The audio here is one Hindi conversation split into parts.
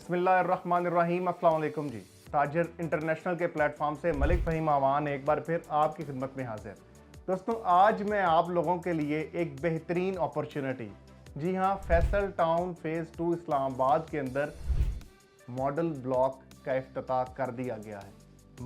बिस्मिल्लाहिर्रहमानिर्रहीम। अस्सलाम वालेकुम जी। ताजर इंटरनेशनल के प्लेटफॉर्म से मलिक फ़हीम आवान एक बार फिर आपकी खिदमत में हाजिर। दोस्तों, आज मैं आप लोगों के लिए एक बेहतरीन अपॉर्चुनिटी, जी हाँ, फैसल टाउन फेज़ 2 इस्लामाबाद के अंदर मॉडल ब्लॉक का इफ्तिताह कर दिया गया है।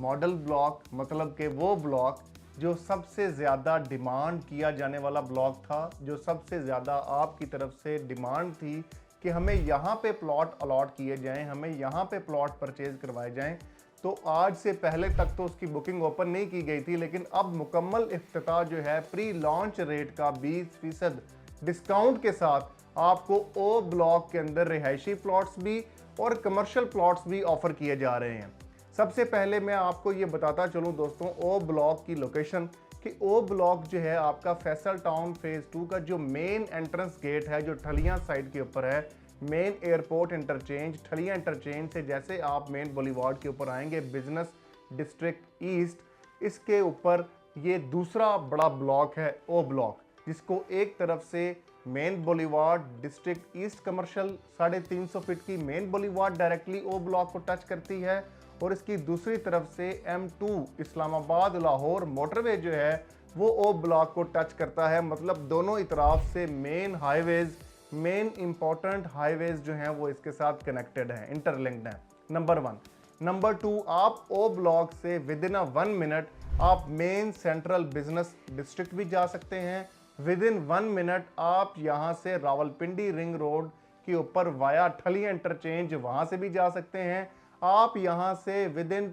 मॉडल ब्लॉक मतलब कि वो ब्लॉक जो सबसे ज़्यादा डिमांड किया जाने वाला ब्लॉक था, जो सबसे ज़्यादा आपकी तरफ से डिमांड थी कि हमें यहाँ पे प्लॉट अलॉट किए जाएं, हमें यहाँ पे प्लॉट परचेज करवाए जाएं। तो आज से पहले तक तो उसकी बुकिंग ओपन नहीं की गई थी, लेकिन अब मुकम्मल इफ्तिताह जो है प्री लॉन्च रेट का 20% डिस्काउंट के साथ आपको ओ ब्लॉक के अंदर रिहायशी प्लॉट्स भी और कमर्शियल प्लॉट्स भी ऑफर किए जा रहे हैं। सबसे पहले मैं आपको ये बताता चलूँ दोस्तों, ओ ब्लॉक की लोकेशन कि ओ ब्लॉक जो है आपका फैसल टाउन फेज़ 2 का जो मेन एंट्रेंस गेट है, जो ठलियां साइड के ऊपर है, मेन एयरपोर्ट इंटरचेंज, ठलियां इंटरचेंज से जैसे आप मेन बुलेवार्ड के ऊपर आएंगे, बिजनेस डिस्ट्रिक्ट ईस्ट, इसके ऊपर ये दूसरा बड़ा ब्लॉक है ओ ब्लॉक, जिसको एक तरफ से main boulevard district east commercial 350 feet की मेन बुलेवार्ड डायरेक्टली ओ ब्लॉक को टच करती है, और इसकी दूसरी तरफ से M2 इस्लामाबाद लाहौर मोटरवे जो है वो ओ ब्लॉक को टच करता है। मतलब दोनों इतराफ से main highways, main important highways जो हैं वो इसके साथ कनेक्टेड हैं, इंटरलिंक्ड हैं। नंबर 1। नंबर 2, आप ओ ब्लॉक से विद इन 1 मिनट आप मेन सेंट्रल बिजनेस डिस्ट्रिक्ट भी जा सकते हैं। विद इन 1 मिनट आप यहाँ से रावलपिंडी रिंग रोड के ऊपर वाया ठलिया इंटरचेंज वहाँ से भी जा सकते हैं। आप यहाँ से विद इन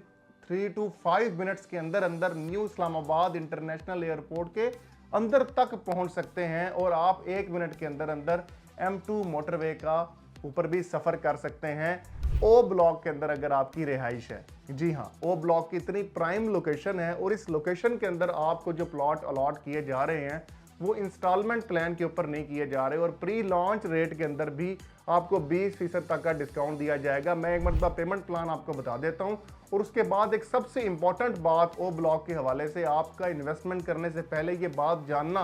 3 to 5 मिनट्स के अंदर अंदर न्यू इस्लामाबाद इंटरनेशनल एयरपोर्ट के अंदर तक पहुँच सकते हैं, और आप 1 मिनट के अंदर अंदर M2 मोटरवे का ऊपर भी सफ़र कर सकते हैं ओ ब्लॉक के अंदर अगर आपकी रिहाइश है। जी हाँ, ओ ब्लॉक की इतनी प्राइम लोकेशन है, और इस लोकेशन के अंदर आपको जो प्लॉट अलॉट किए जा रहे हैं वो इंस्टॉलमेंट प्लान के ऊपर नहीं किए जा रहे, और प्री लॉन्च रेट के अंदर भी आपको 20% तक का डिस्काउंट दिया जाएगा। मैं एक मरतबा पेमेंट प्लान आपको बता देता हूं, और उसके बाद एक सबसे इंपॉर्टेंट बात ओ ब्लॉक के हवाले से, आपका इन्वेस्टमेंट करने से पहले ये बात जानना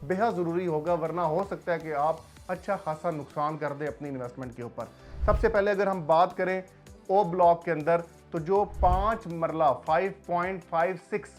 बेहद ज़रूरी होगा, वरना हो सकता है कि आप अच्छा खासा नुकसान कर दें अपनी इन्वेस्टमेंट के ऊपर। सबसे पहले अगर हम बात करें ओ ब्लॉक के अंदर, तो जो 5 मरला 5.56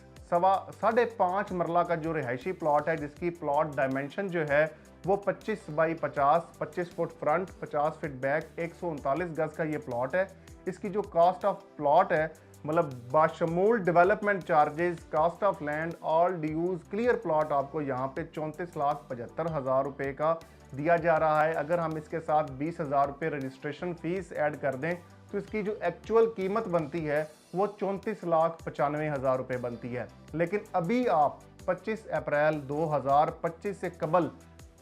साढ़े 5 मरला का जो रिहायशी प्लॉट है, जिसकी प्लॉट डायमेंशन जो है वो 25 by 50, 25 foot front, 50 feet back, 139 गज का ये प्लॉट है। इसकी जो कास्ट ऑफ प्लॉट है, मतलब बाशमूल development charges, cost of land, all dues, clear plot आपको यहाँ पे 34,75,000 रुपये का दिया जा रहा है। अगर हम इसके साथ 20,000 रुपये रजिस्ट्रेशन फीस ऐड कर दें तो इसकी जो एक्चुअल कीमत बनती है वो 34,95,000 रुपये बनती है। लेकिन अभी आप 25 अप्रैल 2025 से कबल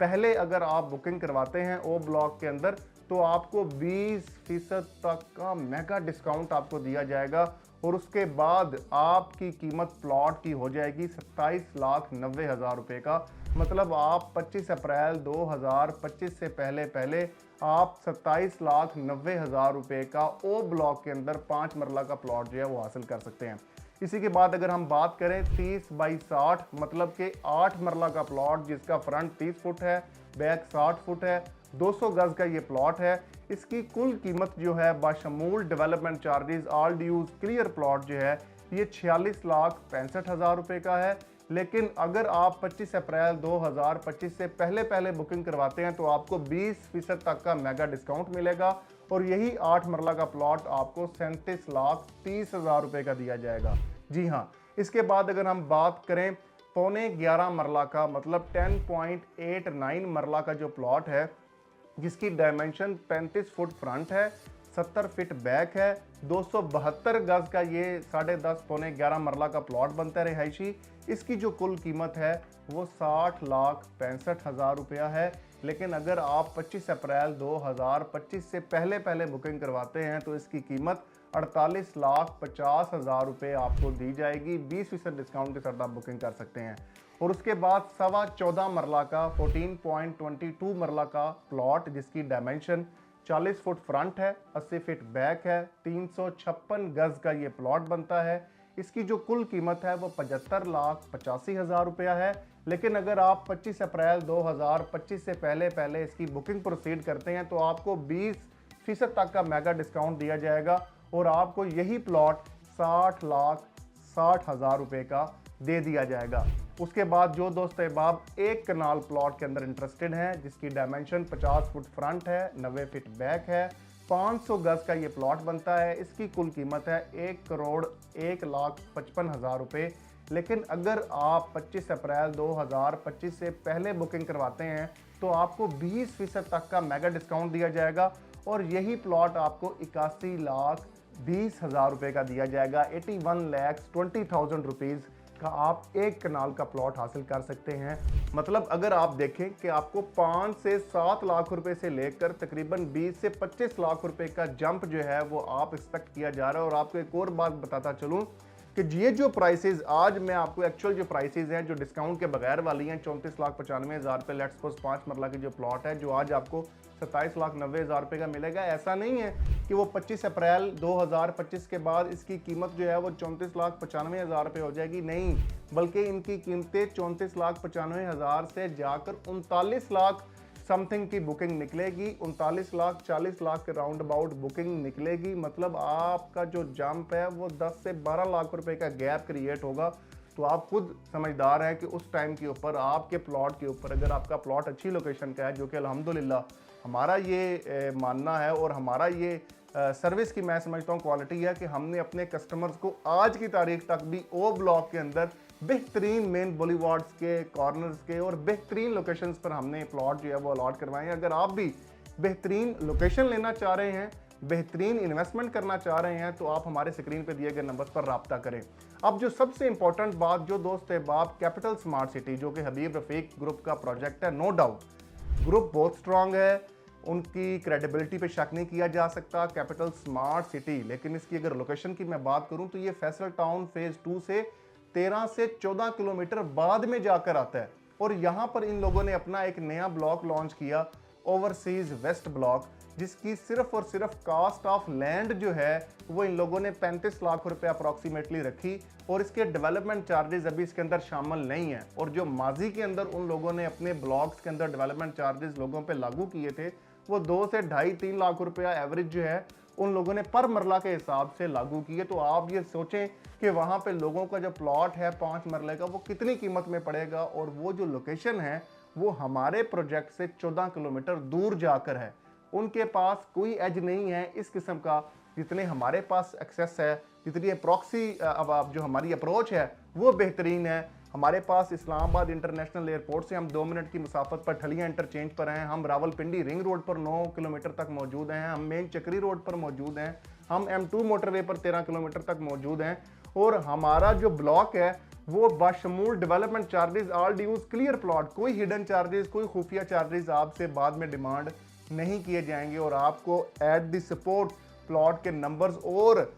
पहले अगर आप बुकिंग करवाते हैं ओ ब्लॉक के अंदर, तो आपको 20% तक का मेगा डिस्काउंट आपको दिया जाएगा, और उसके बाद आपकी कीमत प्लॉट की हो जाएगी 27,90,000 रुपये का। मतलब आप 25 अप्रैल 2025 से पहले पहले आप 27,90,000 रुपये का ओ ब्लॉक के अंदर 5 मरला का प्लॉट जो है वो हासिल कर सकते हैं। इसी के बाद अगर हम बात करें 30 बाई 60, मतलब कि 8 मरला का प्लॉट जिसका फ्रंट 30 फुट है, बैक 60 फुट है, 200 गज का ये प्लॉट है। इसकी कुल कीमत जो है बाशमूल development charges, all dues, clear plot जो है ये 46,65,000 रुपये का है। लेकिन अगर आप 25 अप्रैल 2025 से पहले पहले बुकिंग करवाते हैं तो आपको 20% तक का मेगा डिस्काउंट मिलेगा, और यही 8 मरला का प्लॉट आपको 37,30,000 रुपये का दिया जाएगा। जी हाँ, इसके बाद अगर हम बात करें 11.25 मरला का, मतलब 10.89 मरला का जो प्लॉट है, जिसकी डायमेंशन 35 फुट फ्रंट है, 70 फीट बैक है, 272 गज का ये 10.5 पौने 11 मरला का प्लॉट बनता है रिहायशी। इसकी जो कुल कीमत है वो 60,65,000 रुपया है। लेकिन अगर आप 25 अप्रैल 2025 से पहले पहले बुकिंग करवाते हैं तो इसकी कीमत 48,50,000 रुपये आपको दी जाएगी। 20% डिस्काउंट के साथ आप बुकिंग कर सकते हैं। और उसके बाद 14.25 मरला का 14.22 मरला का प्लॉट, जिसकी डायमेंशन 40 फुट फ्रंट है, 80 फीट बैक है, 356 गज का ये प्लॉट बनता है। इसकी जो कुल कीमत है वो 75,85,000 रुपया है। लेकिन अगर आप 25 अप्रैल 2025 से पहले पहले इसकी बुकिंग प्रोसीड करते हैं तो आपको 20% तक का मेगा डिस्काउंट दिया जाएगा और आपको यही प्लॉट 60,60,000 रुपए का दे दिया जाएगा। उसके बाद जो दोस्त अहबाब एक कनाल प्लॉट के अंदर इंटरेस्टेड हैं, जिसकी डायमेंशन 50 फुट फ्रंट है, 90 फीट बैक है, 500 गज का ये प्लॉट बनता है, इसकी कुल कीमत है 1,01,55,000 रुपये। लेकिन अगर आप 25 अप्रैल 2025 से पहले बुकिंग करवाते हैं तो आपको 20% तक का मेगा डिस्काउंट दिया जाएगा और यही प्लॉट आपको 81,20,000 रुपये का दिया जाएगा। 81,20,000 रुपीज़ का आप एक कनाल का प्लॉट हासिल कर सकते हैं। मतलब अगर आप देखें कि आपको 5 से 7 लाख रुपए से लेकर तकरीबन 20 से 25 लाख रुपए का जंप जो है वो आप एक्सपेक्ट किया जा रहा है। और आपको एक और बात बताता चलूं कि ये जो प्राइसेस आज मैं आपको एक्चुअल जो प्राइसेस हैं जो डिस्काउंट के बगैर वाली हैं 34,95,000 रुपये लेट्स सपोज 5 मरला की जो प्लॉट है जो आज आपको 27,90,000 रुपये का मिलेगा। ऐसा नहीं है कि वो 25 अप्रैल 2025 के बाद इसकी कीमत जो है वो 34,95,000 रुपये हो जाएगी, नहीं, बल्कि इनकी कीमतें 34,95,000 से जाकर 39 लाख समथिंग की बुकिंग निकलेगी, 39 लाख 40 लाख के राउंड अबाउट बुकिंग निकलेगी। मतलब आपका जो जंप है वो 10 से 12 लाख रुपए का गैप क्रिएट होगा। तो आप खुद समझदार हैं कि उस टाइम के ऊपर आपके प्लॉट के ऊपर अगर आपका प्लॉट अच्छी लोकेशन का है, जो कि अल्हम्दुलिल्लाह हमारा ये मानना है और हमारा ये सर्विस की मैं समझता हूँ क्वालिटी है कि हमने अपने कस्टमर्स को आज की तारीख तक भी ओ ब्लॉक के अंदर बेहतरीन मेन बॉलीवार्ड्स के कॉर्नर्स के और बेहतरीन लोकेशंस पर हमने प्लॉट जो है वो अलॉट करवाए हैं। अगर आप भी बेहतरीन लोकेशन लेना चाह रहे हैं, बेहतरीन इन्वेस्टमेंट करना चाह रहे हैं, तो आप हमारे स्क्रीन पे दिए गए नंबर्स पर रब्ता करें। अब जो सबसे इंपॉर्टेंट बात जो दोस्त अहबाब कैपिटल स्मार्ट सिटी जो कि हबीब रफीक ग्रुप का प्रोजेक्ट है, नो डाउट ग्रुप बहुत स्ट्रांग है, उनकी क्रेडिबिलिटी पे शक नहीं किया जा सकता, कैपिटल स्मार्ट सिटी। लेकिन इसकी अगर लोकेशन की मैं बात करूं तो ये फैसल टाउन फेज़ 2 से 13 से 14 किलोमीटर बाद में जाकर आता है। और यहाँ पर इन लोगों ने अपना एक नया ब्लॉक लॉन्च किया, ओवरसीज वेस्ट ब्लॉक, जिसकी सिर्फ और सिर्फ कास्ट ऑफ लैंड जो है वो इन लोगों ने 35 लाख रुपए अप्रॉक्सीमेटली रखी और इसके डेवलपमेंट चार्जेस अभी इसके अंदर शामिल नहीं है। और जो माजी के अंदर उन लोगों ने अपने ब्लॉक्स के अंदर डेवलपमेंट चार्जेस लोगों पे लागू किए थे वो 2 से 2.5-3 लाख रुपया एवरेज जो है उन लोगों ने पर मरला के हिसाब से लागू किए। तो आप ये सोचें कि वहाँ पे लोगों का जो प्लॉट है 5 मरले का वो कितनी कीमत में पड़ेगा। और वो जो लोकेशन है वो हमारे प्रोजेक्ट से 14 किलोमीटर दूर जाकर है। उनके पास कोई एज नहीं है इस किस्म का जितने हमारे पास एक्सेस है, जितनी प्रॉक्सी अब जो हमारी अप्रोच है वो बेहतरीन है। हमारे पास इस्लामाबाद इंटरनेशनल एयरपोर्ट से हम 2 मिनट की मुसाफत पर ठलियाँ इंटरचेंज पर हैं, हम रावलपिंडी रिंग रोड पर 9 किलोमीटर तक मौजूद हैं, हम मेन चक्री रोड पर मौजूद हैं, हम M2 मोटरवे पर 13 किलोमीटर तक मौजूद हैं। और हमारा जो ब्लॉक है वो बशमूल development charges all dues clear plot, कोई हिडन चार्जेस, कोई खुफिया चार्जेस आपसे बाद में डिमांड नहीं किए जाएंगे। और आपको एट द सपोर्ट प्लॉट के नंबर्स और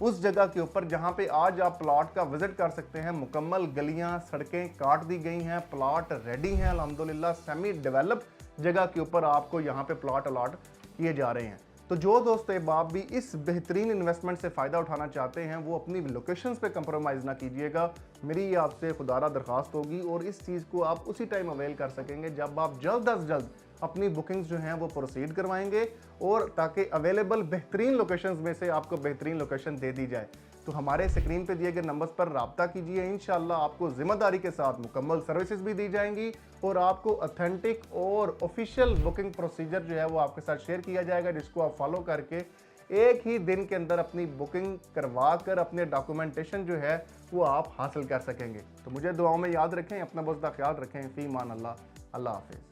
उस जगह के ऊपर जहां पे आज आप प्लॉट का विजिट कर सकते हैं, मुकम्मल गलियां सड़कें काट दी गई हैं, प्लॉट रेडी हैं अल्हम्दुलिल्लाह, सेमी डेवलप जगह के ऊपर आपको यहां पे प्लॉट अलॉट किए जा रहे हैं। तो जो दोस्त अहबाब भी इस बेहतरीन इन्वेस्टमेंट से फ़ायदा उठाना चाहते हैं वो अपनी लोकेशंस पे कंप्रोमाइज़ ना कीजिएगा, मेरी ये आपसे खुदारा दरख्वास्त होगी। और इस चीज़ को आप उसी टाइम अवेल कर सकेंगे जब आप जल्द अज जल्द अपनी बुकिंग्स जो हैं वो प्रोसीड करवाएंगे और ताकि अवेलेबल बेहतरीन लोकेशंस में से आपको बेहतरीन लोकेशन दे दी जाए। तो हमारे स्क्रीन पे दिए गए नंबर्स पर रब्ता कीजिए, इंशाल्लाह आपको जिम्मेदारी के साथ मुकम्मल सर्विसेज भी दी जाएंगी और आपको ऑथेंटिक और ऑफिशियल बुकिंग प्रोसीजर जो है वो आपके साथ शेयर किया जाएगा, जिसको आप फॉलो करके एक ही दिन के अंदर अपनी बुकिंग करवा कर अपने डॉक्यूमेंटेशन जो है वो आप हासिल कर सकेंगे। तो मुझे दुआओं में याद रखें, अपना बहुत ख्याल रखें। फी मान अल्लाह, अल्लाह हाफिज़।